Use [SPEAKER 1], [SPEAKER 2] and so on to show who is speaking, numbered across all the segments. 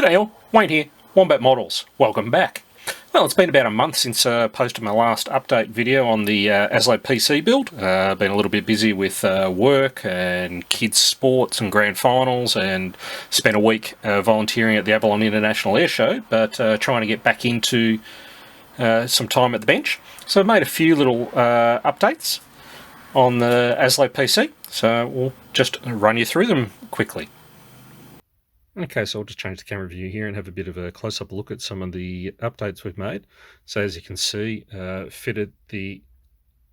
[SPEAKER 1] G'day all, Wayne here, Wombat Models. Welcome back. Well, it's been about a month since I posted my last update video on the ASLAV-PC build. Been a little bit busy with work and kids' sports and grand finals, and spent a week volunteering at the Avalon International Air Show, but trying to get back into some time at the bench. So I've made a few little updates on the ASLAV-PC, so we'll just run you through them quickly. Okay, so I'll just change the camera view here and have a bit of a close-up look at some of the updates we've made. So as you can see, fitted the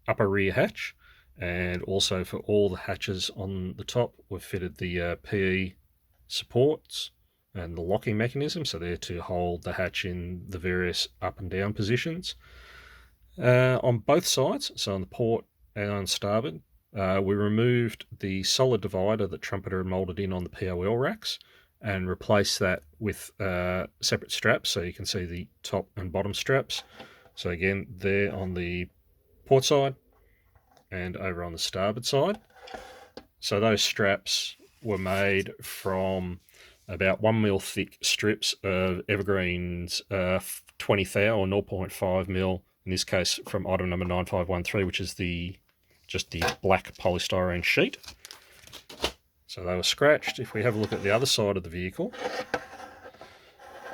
[SPEAKER 1] upper rear hatch, and also for all the hatches on the top, we've fitted the PE supports and the locking mechanism, so they're to hold the hatch in the various up and down positions. On both sides, so on the port and on starboard, we removed the solid divider that Trumpeter had moulded in on the POL racks, and replace that with separate straps, so you can see the top and bottom straps. So again, they're on the port side and over on the starboard side. So those straps were made from about 1mm thick strips of Evergreen's 20 thou or 0.5mm, in this case from item number 9513, which is just the black polystyrene sheet. So they were scratched. If we have a look at the other side of the vehicle,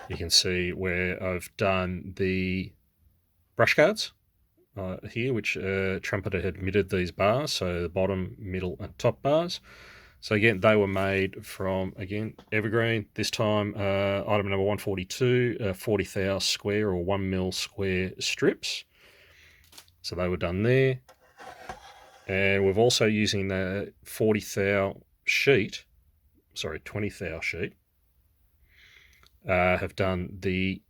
[SPEAKER 1] you can see where I've done the brush guards here, which Trumpeter had mitted these bars, so the bottom, middle and top bars. So again, they were made from, again, Evergreen, this time item number 142, 40 thou square or 1mm square strips. So they were done there. And we're also using the 40 thou sheet, sorry, 20 thou sheet, have done the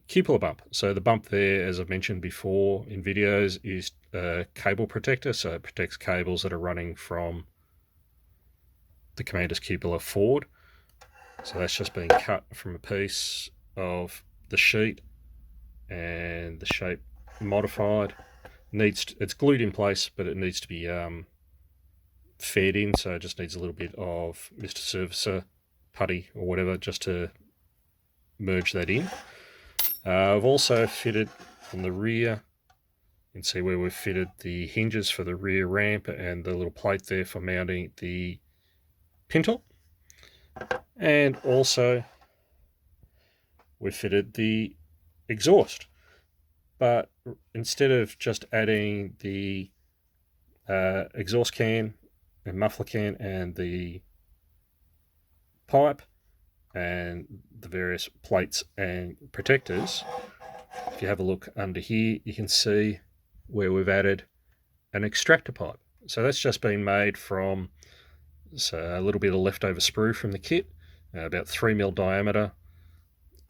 [SPEAKER 1] cupola bump. So the bump there, as I've mentioned before in videos, is a cable protector, so it protects cables that are running from the commander's cupola forward. So that's just been cut from a piece of the sheet, and the shape modified. It's glued in place, but it needs to be fed in, so it just needs a little bit of Mr. Servicer putty or whatever just to merge that in. I've also fitted on the rear, you can see where we've fitted the hinges for the rear ramp and the little plate there for mounting the pintle. And also we've fitted the exhaust, but instead of just adding the exhaust can and muffler can and the pipe and the various plates and protectors, if you have a look under here, you can see where we've added an extractor pipe. So that's just been made from a little bit of leftover sprue from the kit, about 3mm diameter,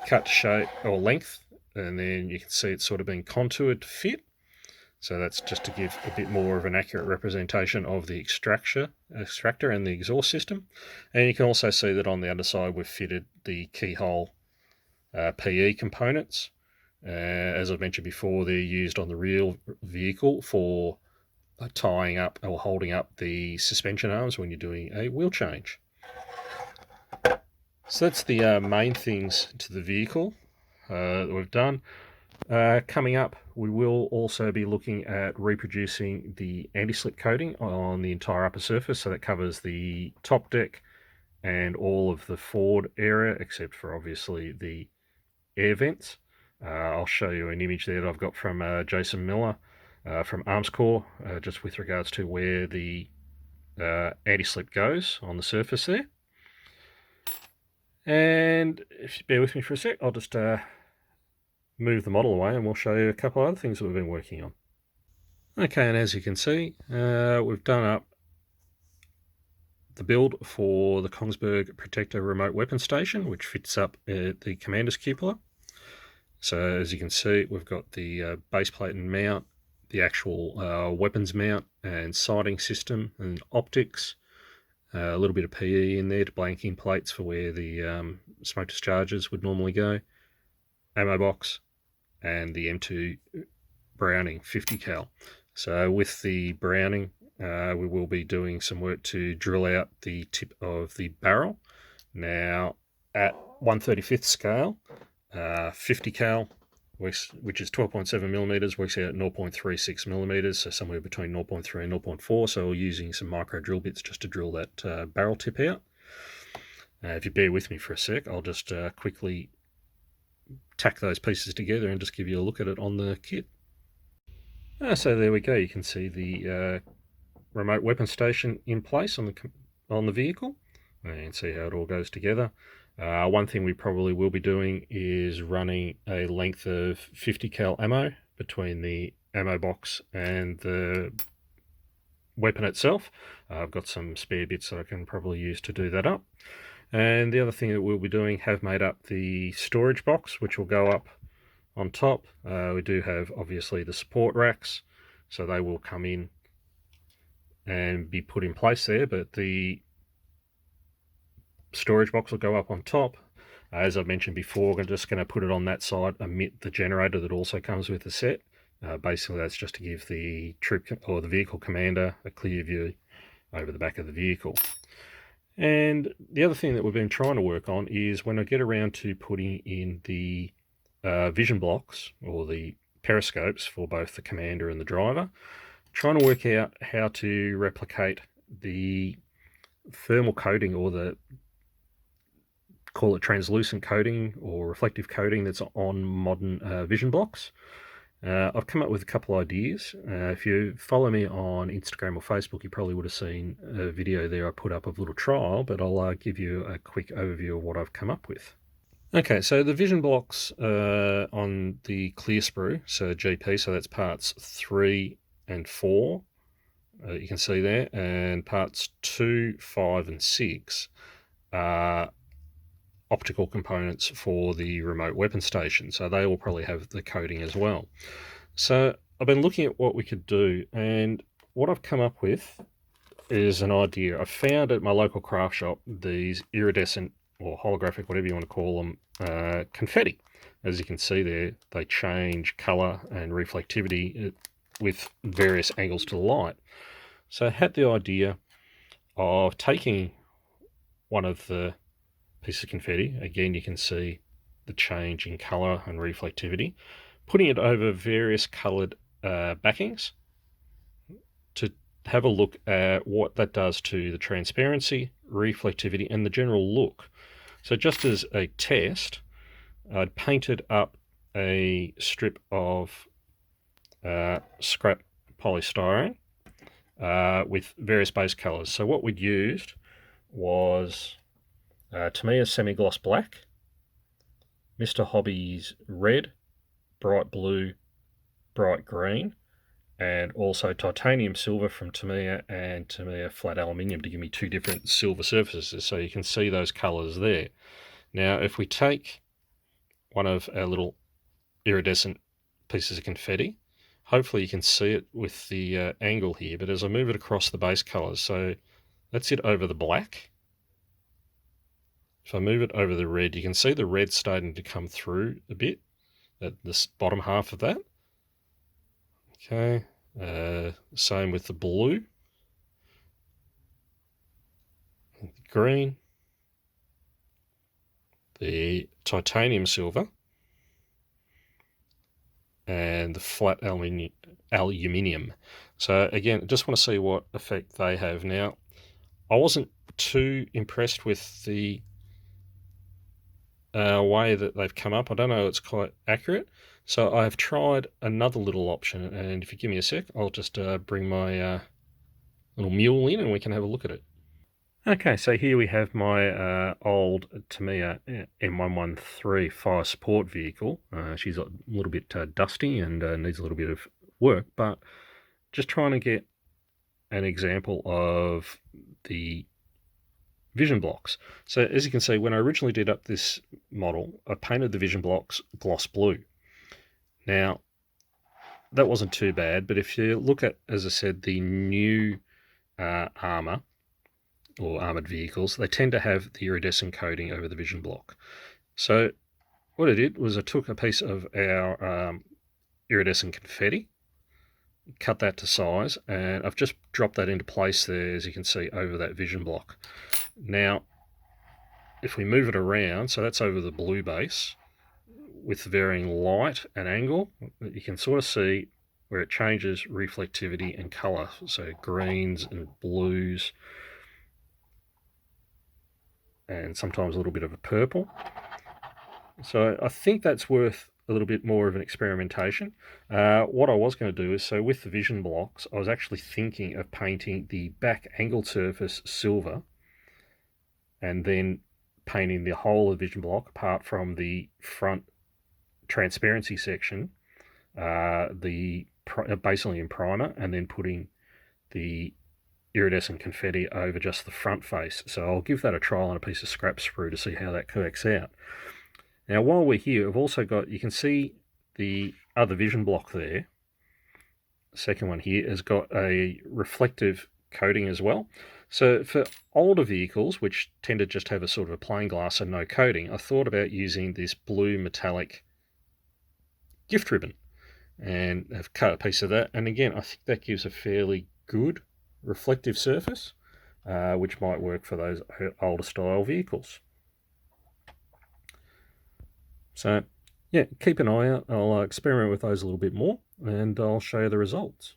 [SPEAKER 1] cut to shape or length, and then you can see it's sort of been contoured to fit. So that's just to give a bit more of an accurate representation of the extractor and the exhaust system. And you can also see that on the underside we've fitted the keyhole PE components. As I've mentioned before, they're used on the real vehicle for tying up or holding up the suspension arms when you're doing a wheel change. So that's the main things to the vehicle that we've done. Coming up, we will also be looking at reproducing the anti-slip coating on the entire upper surface, so that covers the top deck and all of the forward area, except for obviously the air vents. I'll show you an image there that I've got from Jason Miller from Arms Corps, just with regards to where the anti-slip goes on the surface there. And if you bear with me for a sec, I'll just move the model away and we'll show you a couple of other things that we've been working on. Okay, and as you can see, we've done up the build for the Kongsberg Protector remote weapon station, which fits up at the commander's cupola. So as you can see, we've got the base plate and mount, the actual weapons mount and sighting system and optics, a little bit of PE in there to blank in plates for where the smoke discharges would normally go, ammo box, and the M2 Browning 50 cal. So with the Browning, we will be doing some work to drill out the tip of the barrel. Now at 1/35 scale, 50 cal, which is 12.7 millimeters, works out at 0.36 millimeters, so somewhere between 0.3 and 0.4. So we're using some micro drill bits just to drill that barrel tip out. If you bear with me for a sec, I'll just quickly tack those pieces together and just give you a look at it on the kit. So there we go. You can see the remote weapon station in place on the vehicle, and see how it all goes together. One thing we probably will be doing is running a length of 50 cal ammo between the ammo box and the weapon itself. I've got some spare bits that I can probably use to do that up. And the other thing that we'll be doing, have made up the storage box, which will go up on top. We do have obviously the support racks, so they will come in and be put in place there, but the storage box will go up on top. As I mentioned before, we're just going to put it on that side, omit the generator that also comes with the set. Basically, that's just to give the troop or the vehicle commander a clear view over the back of the vehicle. And the other thing that we've been trying to work on is when I get around to putting in the vision blocks or the periscopes for both the commander and the driver, trying to work out how to replicate the thermal coating, or the, call it translucent coating or reflective coating, that's on modern vision blocks. I've come up with a couple ideas. If you follow me on Instagram or Facebook, you probably would have seen a video there I put up of a little trial, but I'll give you a quick overview of what I've come up with. Okay, so the vision blocks on the clear sprue, so GP, so that's parts 3 and 4, you can see there, and parts 2, 5 and 6 are optical components for the remote weapon station, so they will probably have the coating as well. So I've been looking at what we could do, and what I've come up with is an idea. I found at my local craft shop these iridescent or holographic, whatever you want to call them, confetti. As you can see there, they change color and reflectivity with various angles to the light. So I had the idea of taking one of the pieces of confetti, again you can see the change in color and reflectivity, putting it over various colored backings to have a look at what that does to the transparency, reflectivity and the general look. So just as a test, I'd painted up a strip of scrap polystyrene with various base colors. So what we'd used was Tamiya semi-gloss black, Mr. Hobby's red, bright blue, bright green, and also titanium silver from Tamiya and Tamiya flat aluminium to give me two different silver surfaces, so you can see those colors there. Now if we take one of our little iridescent pieces of confetti, hopefully you can see it with the angle here, but as I move it across the base colors, so that's it over the black. If I move it over the red, you can see the red starting to come through a bit at this bottom half of that. Okay, same with the blue, the green, the titanium silver, and the flat aluminium. So again, I just want to see what effect they have. Now, I wasn't too impressed with the way that they've come up. I don't know, it's quite accurate. So I've tried another little option, and if you give me a sec, I'll just bring my little mule in and we can have a look at it. Okay, so here we have my old Tamiya M113 fire support vehicle. She's a little bit dusty and needs a little bit of work, but just trying to get an example of the vision blocks. So as you can see, when I originally did up this model, I painted the vision blocks gloss blue. Now, that wasn't too bad, but if you look at, as I said, the new armor or armored vehicles, they tend to have the iridescent coating over the vision block. So what I did was I took a piece of our iridescent confetti, cut that to size, and I've just dropped that into place there, as you can see, over that vision block. Now, if we move it around, so that's over the blue base, with varying light and angle, you can sort of see where it changes reflectivity and colour. So greens and blues, and sometimes a little bit of a purple. So I think that's worth a little bit more of an experimentation. What I was going to do is, so with the vision blocks, I was actually thinking of painting the back angled surface silver and then painting the whole of the vision block, apart from the front transparency section, basically in primer, and then putting the iridescent confetti over just the front face. So I'll give that a trial on a piece of scrap sprue to see how that works out. Now, while we're here, I've also got, you can see the other vision block there. The second one here has got a reflective coating as well. So for older vehicles, which tend to just have a sort of a plain glass and no coating, I thought about using this blue metallic gift ribbon, and I've cut a piece of that. And again, I think that gives a fairly good reflective surface, which might work for those older style vehicles. So yeah, keep an eye out. I'll experiment with those a little bit more, and I'll show you the results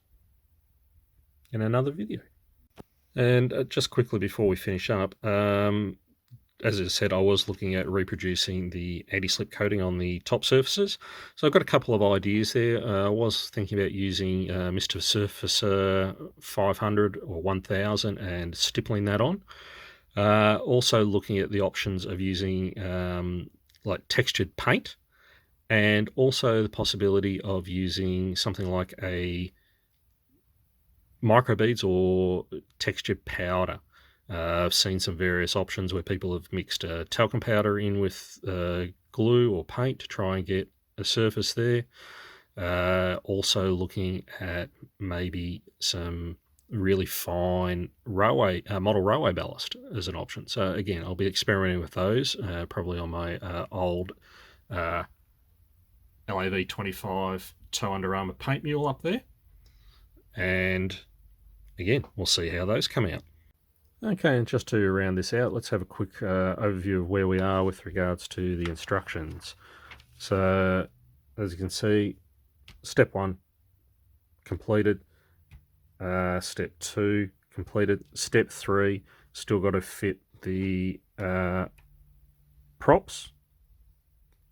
[SPEAKER 1] in another video. And just quickly before we finish up, as I said, I was looking at reproducing the anti-slip coating on the top surfaces. So I've got a couple of ideas there. I was thinking about using Mr. Surfacer 500 or 1000 and stippling that on. Also looking at the options of using like textured paint, and also the possibility of using something like a microbeads or textured powder. I've seen some various options where people have mixed talcum powder in with glue or paint to try and get a surface there. Also looking at maybe some really fine railway model railway ballast as an option. So again, I'll be experimenting with those, probably on my old LAV-25 toe Under Armour paint mule up there. And again, we'll see how those come out. Okay, and just to round this out, let's have a quick overview of where we are with regards to the instructions. So, as you can see, step 1 completed, step 2 completed, step 3 still got to fit the props,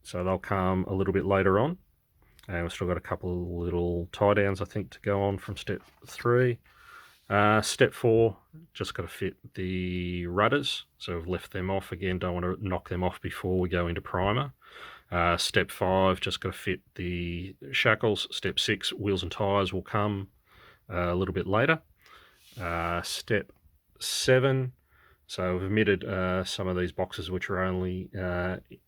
[SPEAKER 1] so they'll come a little bit later on, and we've still got a couple of little tie downs I think to go on from step 3. Step 4, just got to fit the rudders, so we've left them off again, don't want to knock them off before we go into primer. Step 5, just got to fit the shackles. Step 6, wheels and tyres will come a little bit later. Step 7, so we've omitted some of these boxes which were only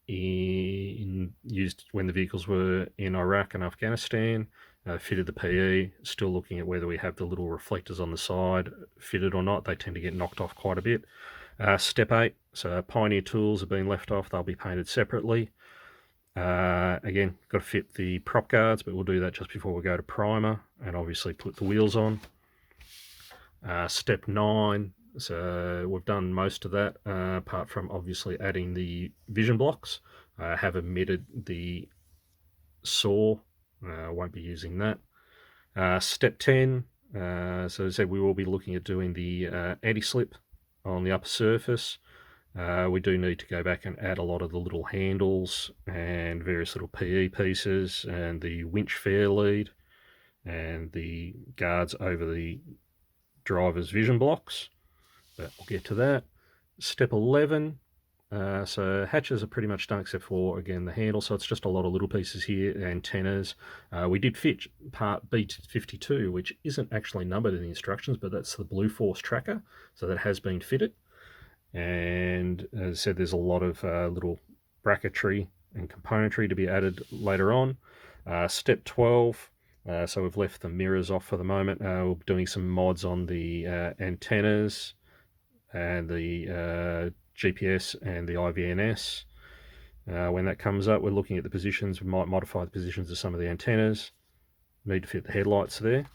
[SPEAKER 1] used when the vehicles were in Iraq and Afghanistan. Fitted the PE, still looking at whether we have the little reflectors on the side fitted or not. They tend to get knocked off quite a bit. Step 8, so Pioneer tools have been left off, they'll be painted separately. Again, got to fit the prop guards, but we'll do that just before we go to primer and obviously put the wheels on. Step 9, so we've done most of that, apart from obviously adding the vision blocks. I have omitted the saw. Won't be using that. Step 10, so as I said, we will be looking at doing the anti-slip on the upper surface. We do need to go back and add a lot of the little handles and various little PE pieces and the winch fair lead and the guards over the driver's vision blocks, but we'll get to that. Step 11, so hatches are pretty much done except for, again, the handle, so it's just a lot of little pieces here, antennas. We did fit part B52, which isn't actually numbered in the instructions, but that's the Blue Force tracker, so that has been fitted. And as I said, there's a lot of little bracketry and componentry to be added later on. Step 12, so we've left the mirrors off for the moment. We're doing some mods on the antennas and the GPS and the IVNS. When that comes up, we're looking at the positions. We might modify the positions of some of the antennas. Need to fit the headlights there.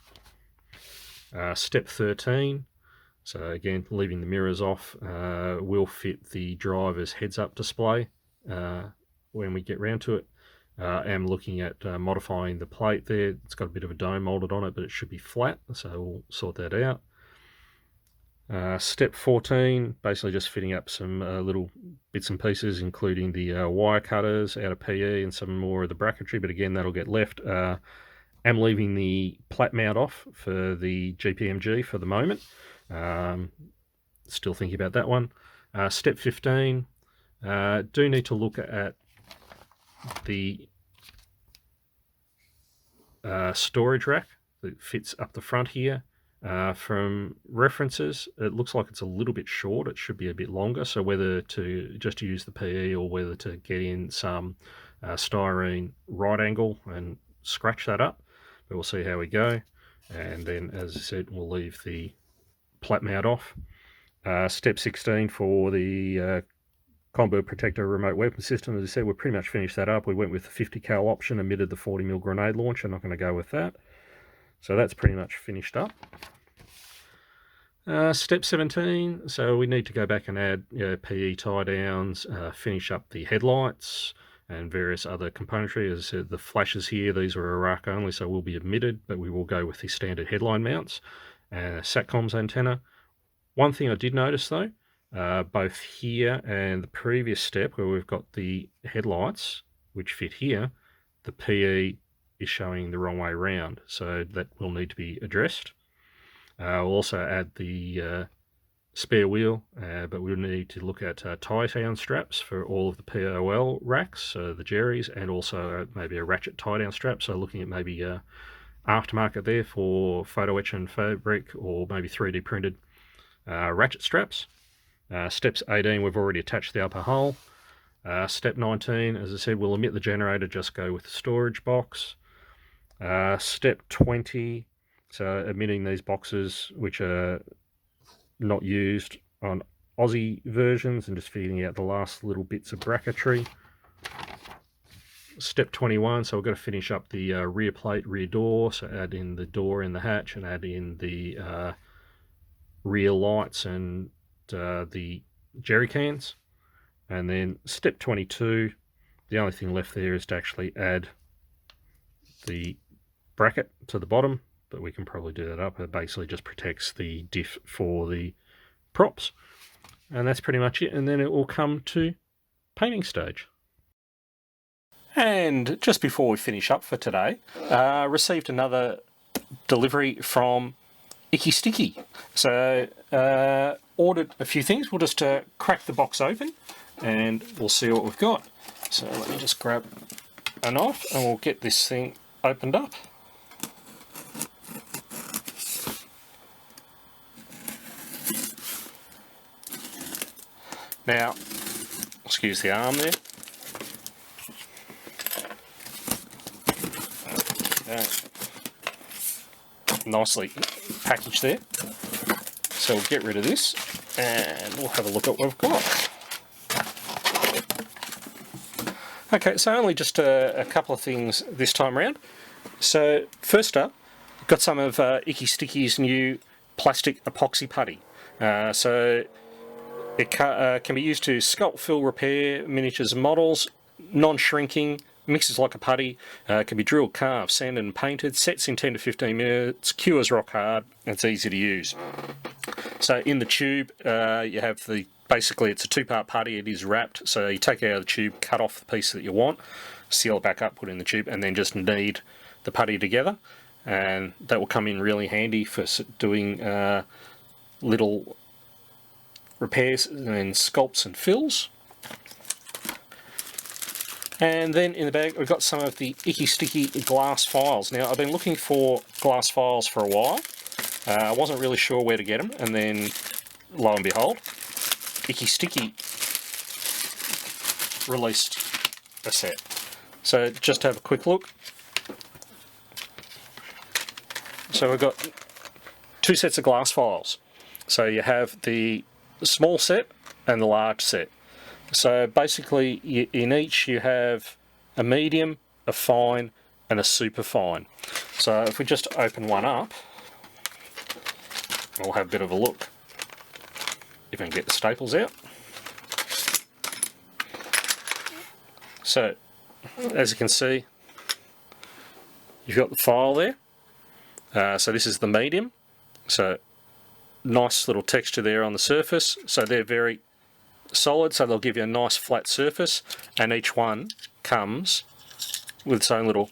[SPEAKER 1] Step 13, So again, leaving the mirrors off will fit the driver's heads-up display when we get round to it. I'm looking at modifying the plate there. It's got a bit of a dome molded on it, but it should be flat, so we'll sort that out. Step 14, basically just fitting up some little bits and pieces, including the wire cutters out of PE and some more of the bracketry, but again, that'll get left. I'm leaving the plat mount off for the GPMG for the moment. Still thinking about that one. Step 15, do need to look at the storage rack that fits up the front here. From references, it looks like it's a little bit short. It should be a bit longer, so whether to just use the PE or whether to get in some styrene right angle and scratch that up, but we'll see how we go. And then, as I said, we'll leave the plat mount off. Step 16 for the combo protector remote weapon system. As I said, we've pretty much finished that up. We went with the 50 cal option, omitted the 40mm grenade launcher. Not going to go with that. So that's pretty much finished up. Step 17, so we need to go back and add PE tie downs, finish up the headlights and various other componentry. As I said, the flashes here, these are Iraq only, so will be omitted, but we will go with the standard headline mounts and a SATCOM's antenna. One thing I did notice though, both here and the previous step where we've got the headlights, which fit here, the PE is showing the wrong way round, so that will need to be addressed. We'll also add the spare wheel, but we'll need to look at tie down straps for all of the POL racks, so the Jerry's, and also maybe a ratchet tie down strap, so looking at maybe aftermarket there for photo etch and fabric, or maybe 3D printed ratchet straps. Steps 18, we've already attached the upper hull. Step 19, as I said, we'll omit the generator, just go with the storage box. Step 20, so omitting these boxes which are not used on Aussie versions and just feeding out the last little bits of bracketry. Step 21, so we've got to finish up the rear plate, rear door, so add in the door in the hatch and add in the rear lights and the jerry cans. And then step 22, the only thing left there is to actually add the bracket to the bottom, but we can probably do that up. It basically just protects the diff for the props. And that's pretty much it. And then it will come to painting stage. And just before we finish up for today, received another delivery from IckySticky. So ordered a few things. We'll just crack the box open and we'll see what we've got. So let me just grab a knife and we'll get this thing opened up. Now, excuse the arm there. Nicely packaged there. So we'll get rid of this and we'll have a look at what we've got. Okay, so only just a couple of things this time around. So first up, got some of IckySticky's new plastic epoxy putty. So it can be used to sculpt, fill, repair miniatures and models, non-shrinking, mixes like a putty, can be drilled, carved, sanded and painted, sets in 10 to 15 minutes, cures rock hard, and it's easy to use. So in the tube, you have basically it's a two-part putty, it is wrapped, so you take it out of the tube, cut off the piece that you want, seal it back up, put it in the tube, and then just knead the putty together, and that will come in really handy for doing little repairs and sculpts and fills. And then in the bag we've got some of the IckySticky glass files. Now I've been looking for glass files for a while. I wasn't really sure where to get them, and then lo and behold, IckySticky released a set. So just to have a quick look. So we've got two sets of glass files. So you have the small set and the large set. So basically in each you have a medium, a fine and a super fine. So if we just open one up, we'll have a bit of a look. if I can get the staples out. So, as you can see, you've got the file there. So this is the medium. So, nice little texture there on the surface. So they're very solid, so they'll give you a nice flat surface, and each one comes with its own little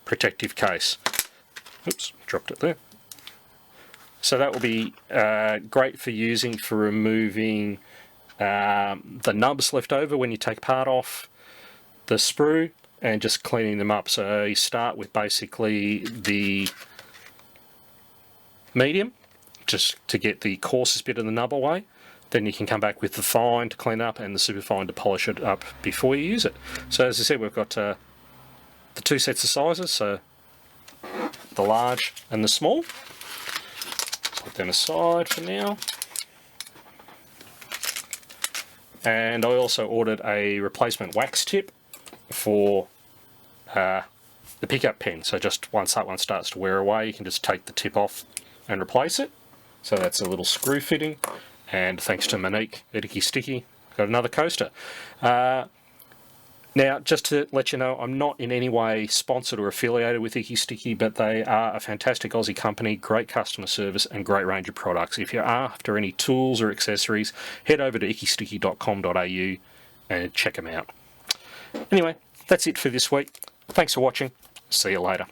[SPEAKER 1] protective case. Oops, dropped it there. So that will be great for using for removing the nubs left over when you take part off the sprue and just cleaning them up. So you start with basically the medium, just to get the coarsest bit of the nub away. Then you can come back with the fine to clean up and the super fine to polish it up before you use it. So as I said, we've got the two sets of sizes, so the large and the small. Put them aside for now. And I also ordered a replacement wax tip for the pickup pen. So just once that one starts to wear away, you can just take the tip off and replace it. So that's a little screw fitting. And thanks to Monique at IckySticky, got another coaster. Now, just to let you know, I'm not in any way sponsored or affiliated with IckySticky, but they are a fantastic Aussie company, great customer service and great range of products. If you're after any tools or accessories, head over to ickysticky.com.au and check them out. Anyway, that's it for this week. Thanks for watching. See you later.